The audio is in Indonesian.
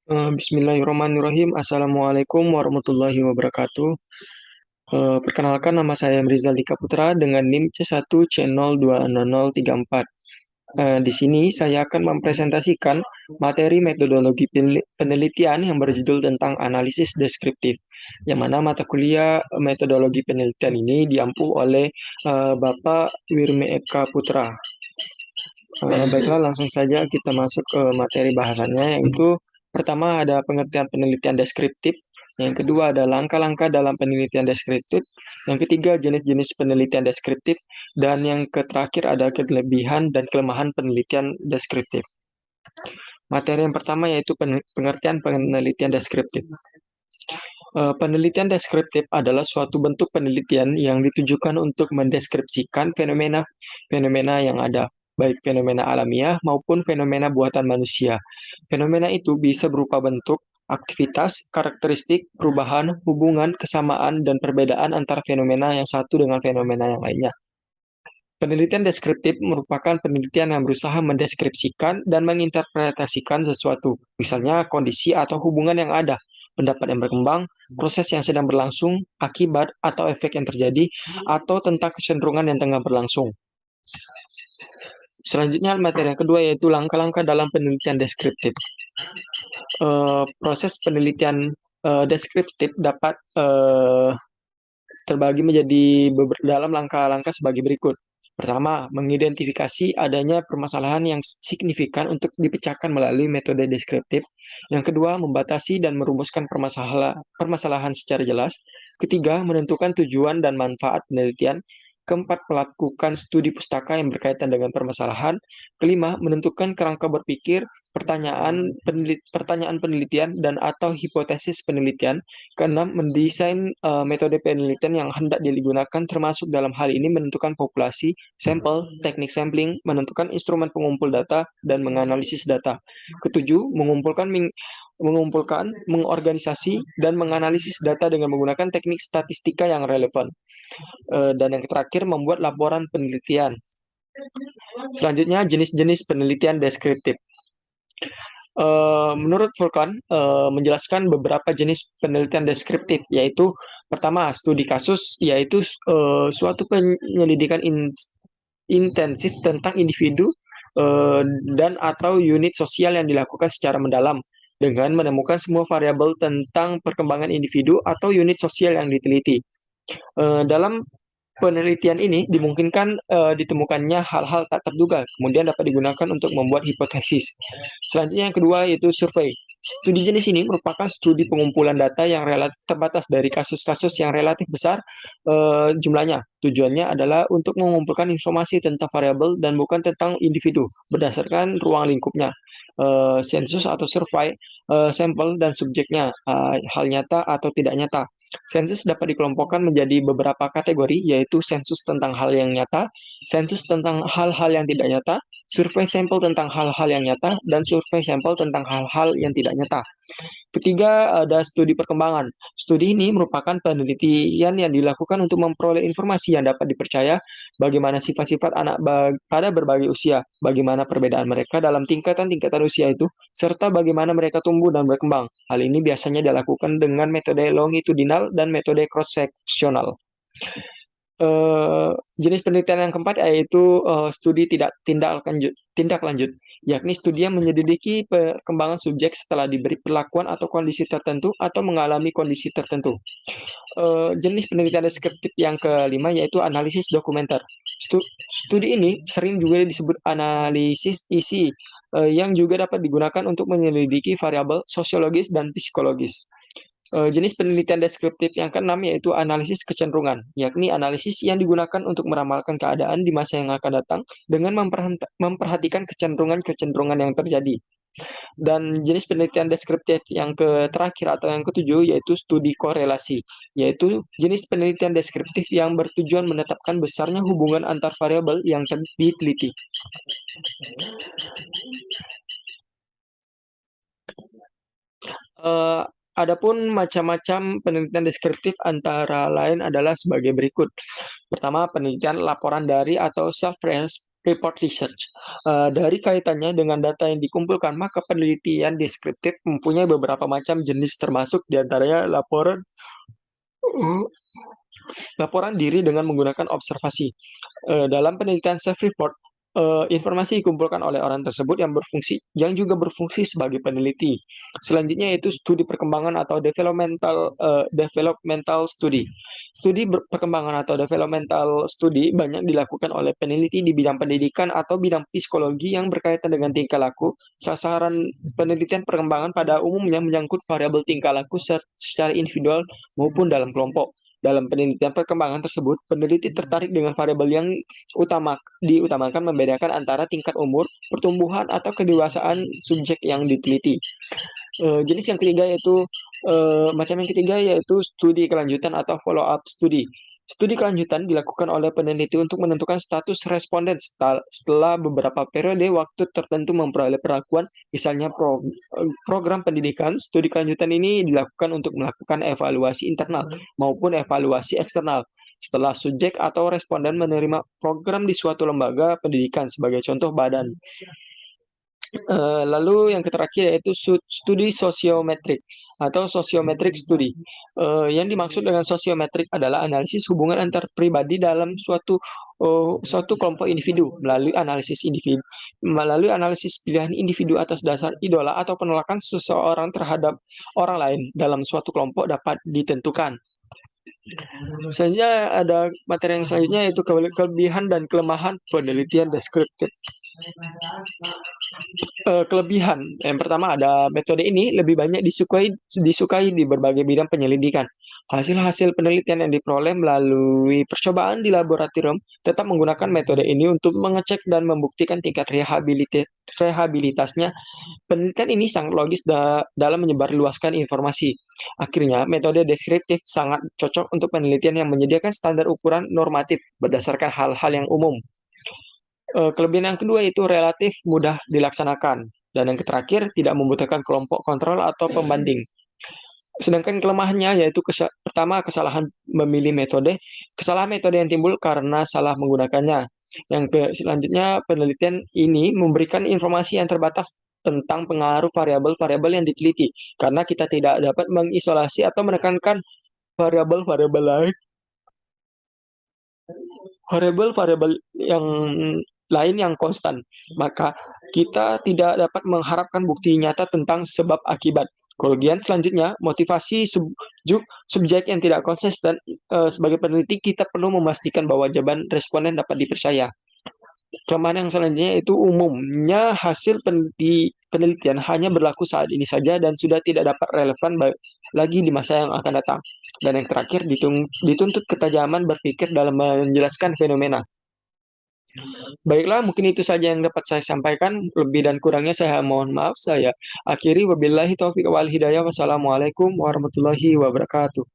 Bismillahirrahmanirrahim. Assalamualaikum warahmatullahi wabarakatuh. Perkenalkan, nama saya Rizal Dika Putra dengan NIM C1C020034. Di sini saya akan mempresentasikan materi metodologi penelitian yang berjudul tentang analisis deskriptif, yang mana mata kuliah metodologi penelitian ini diampu oleh Bapak Wirme Eka Putra. Baiklah, langsung saja kita masuk ke materi bahasannya, yaitu pertama ada pengertian penelitian deskriptif, yang kedua ada langkah-langkah dalam penelitian deskriptif, yang ketiga jenis-jenis penelitian deskriptif, dan yang terakhir ada kelebihan dan kelemahan penelitian deskriptif. Materi yang pertama yaitu pengertian penelitian deskriptif. Penelitian deskriptif adalah suatu bentuk penelitian yang ditujukan untuk mendeskripsikan fenomena-fenomena yang ada, baik fenomena alamiah maupun fenomena buatan manusia. Fenomena itu bisa berupa bentuk, aktivitas, karakteristik, perubahan, hubungan, kesamaan, dan perbedaan antara fenomena yang satu dengan fenomena yang lainnya. Penelitian deskriptif merupakan penelitian yang berusaha mendeskripsikan dan menginterpretasikan sesuatu, misalnya kondisi atau hubungan yang ada, pendapat yang berkembang, proses yang sedang berlangsung, akibat atau efek yang terjadi, atau tentang kecenderungan yang tengah berlangsung. Selanjutnya, materi yang kedua yaitu langkah-langkah dalam penelitian deskriptif. Proses penelitian deskriptif dapat terbagi menjadi dalam langkah-langkah sebagai berikut. Pertama, mengidentifikasi adanya permasalahan yang signifikan untuk dipecahkan melalui metode deskriptif. Yang kedua, membatasi dan merumuskan permasalahan secara jelas. Ketiga, menentukan tujuan dan manfaat penelitian. Keempat, melakukan studi pustaka yang berkaitan dengan permasalahan. Kelima, menentukan kerangka berpikir, pertanyaan penelitian, dan atau hipotesis penelitian. Keenam, mendesain metode penelitian yang hendak digunakan, termasuk dalam hal ini menentukan populasi, sampel, teknik sampling, menentukan instrumen pengumpul data, dan menganalisis data. Ketujuh, mengumpulkan, mengorganisasi, dan menganalisis data dengan menggunakan teknik statistika yang relevan. Dan yang terakhir, membuat laporan penelitian. Selanjutnya, jenis-jenis penelitian deskriptif. Menurut Furkan, menjelaskan beberapa jenis penelitian deskriptif, yaitu pertama, studi kasus, yaitu suatu penyelidikan intensif tentang individu dan atau unit sosial yang dilakukan secara mendalam dengan menemukan semua variabel tentang perkembangan individu atau unit sosial yang diteliti. Dalam penelitian ini dimungkinkan ditemukannya hal-hal tak terduga, kemudian dapat digunakan untuk membuat hipotesis. Selanjutnya yang kedua yaitu survei. Studi jenis ini merupakan studi pengumpulan data yang relatif terbatas dari kasus-kasus yang relatif besar jumlahnya. Tujuannya adalah untuk mengumpulkan informasi tentang variabel dan bukan tentang individu berdasarkan ruang lingkupnya. Sensus atau survei, sampel dan subjeknya, hal nyata atau tidak nyata. Sensus dapat dikelompokkan menjadi beberapa kategori, yaitu sensus tentang hal yang nyata, sensus tentang hal-hal yang tidak nyata, survei sampel tentang hal-hal yang nyata, dan survei sampel tentang hal-hal yang tidak nyata. Ketiga, ada studi perkembangan. Studi ini merupakan penelitian yang dilakukan untuk memperoleh informasi yang dapat dipercaya, bagaimana sifat-sifat anak pada berbagai usia, bagaimana perbedaan mereka dalam tingkatan-tingkatan usia itu, serta bagaimana mereka tumbuh dan berkembang. Hal ini biasanya dilakukan dengan metode longitudinal dan metode cross-seksional. Jenis penelitian yang keempat yaitu studi tindak lanjut, yakni studi yang menyelidiki perkembangan subjek setelah diberi perlakuan atau kondisi tertentu atau mengalami kondisi tertentu. Jenis penelitian deskriptif yang kelima yaitu analisis dokumenter. Studi ini sering juga disebut analisis isi, yang juga dapat digunakan untuk menyelidiki variabel sosiologis dan psikologis. Jenis penelitian deskriptif yang keenam yaitu analisis kecenderungan, yakni analisis yang digunakan untuk meramalkan keadaan di masa yang akan datang dengan memperhatikan kecenderungan-kecenderungan yang terjadi. Dan jenis penelitian deskriptif yang terakhir atau yang ketujuh yaitu studi korelasi, yaitu jenis penelitian deskriptif yang bertujuan menetapkan besarnya hubungan antar variabel yang diteliti. Adapun macam-macam penelitian deskriptif antara lain adalah sebagai berikut. Pertama, penelitian laporan dari atau report research. Dari kaitannya dengan data yang dikumpulkan, maka penelitian deskriptif mempunyai beberapa macam jenis termasuk diantaranya uh, laporan diri dengan menggunakan observasi. Dalam penelitian self-report, informasi dikumpulkan oleh orang tersebut yang juga berfungsi sebagai peneliti. Selanjutnya yaitu studi perkembangan atau developmental study. Perkembangan atau developmental study banyak dilakukan oleh peneliti di bidang pendidikan atau bidang psikologi yang berkaitan dengan tingkah laku. Sasaran penelitian perkembangan pada umumnya menyangkut variabel tingkah laku secara individual maupun dalam kelompok. Dalam penelitian perkembangan tersebut, peneliti tertarik dengan variabel yang diutamakan membedakan antara tingkat umur, pertumbuhan, atau kedewasaan subjek yang diteliti. Jenis yang ketiga yaitu macam yang ketiga yaitu studi kelanjutan atau follow up studi. Studi kelanjutan dilakukan oleh peneliti untuk menentukan status responden setelah beberapa periode waktu tertentu memperoleh perlakuan, misalnya program pendidikan. Studi kelanjutan ini dilakukan untuk melakukan evaluasi internal maupun evaluasi eksternal. Setelah subjek atau responden menerima program di suatu lembaga pendidikan, sebagai contoh badan. Lalu yang terakhir yaitu studi sosiometrik atau sosiometrik studi. Yang dimaksud dengan sosiometrik adalah analisis hubungan antar pribadi dalam suatu kelompok individu melalui analisis pilihan individu atas dasar idola atau penolakan seseorang terhadap orang lain dalam suatu kelompok dapat ditentukan. Selanjutnya ada materi yang selanjutnya yaitu kelebihan dan kelemahan penelitian deskriptif. Kelebihan yang pertama ada metode ini lebih banyak disukai di berbagai bidang penyelidikan. Hasil-hasil penelitian yang diperoleh melalui percobaan di laboratorium tetap menggunakan metode ini untuk mengecek dan membuktikan tingkat rehabilitasnya. Penelitian ini sangat logis dalam menyebarluaskan informasi. Akhirnya, metode deskriptif sangat cocok untuk penelitian yang menyediakan standar ukuran normatif berdasarkan hal-hal yang umum. Kelebihan yang kedua itu relatif mudah dilaksanakan. Dan yang terakhir, tidak membutuhkan kelompok kontrol atau pembanding. Sedangkan kelemahannya yaitu pertama, kesalahan memilih metode. Kesalahan metode yang timbul karena salah menggunakannya. Selanjutnya, penelitian ini memberikan informasi yang terbatas tentang pengaruh variabel-variabel yang diteliti. Karena kita tidak dapat mengisolasi atau menekankan variabel-variabel lain yang konstan, maka kita tidak dapat mengharapkan bukti nyata tentang sebab akibat. Kemudian selanjutnya, motivasi subjek yang tidak konsisten. Sebagai peneliti, kita perlu memastikan bahwa jawaban responden dapat dipercaya. Kelemahan yang selanjutnya itu umumnya hasil penelitian hanya berlaku saat ini saja dan sudah tidak dapat relevan lagi di masa yang akan datang. Dan yang terakhir, dituntut ketajaman berpikir dalam menjelaskan fenomena. Baiklah, mungkin itu saja yang dapat saya sampaikan. Lebih dan kurangnya saya mohon maaf. Saya akhiri, wabillahi taufiq wal hidayah. Wassalamualaikum warahmatullahi wabarakatuh.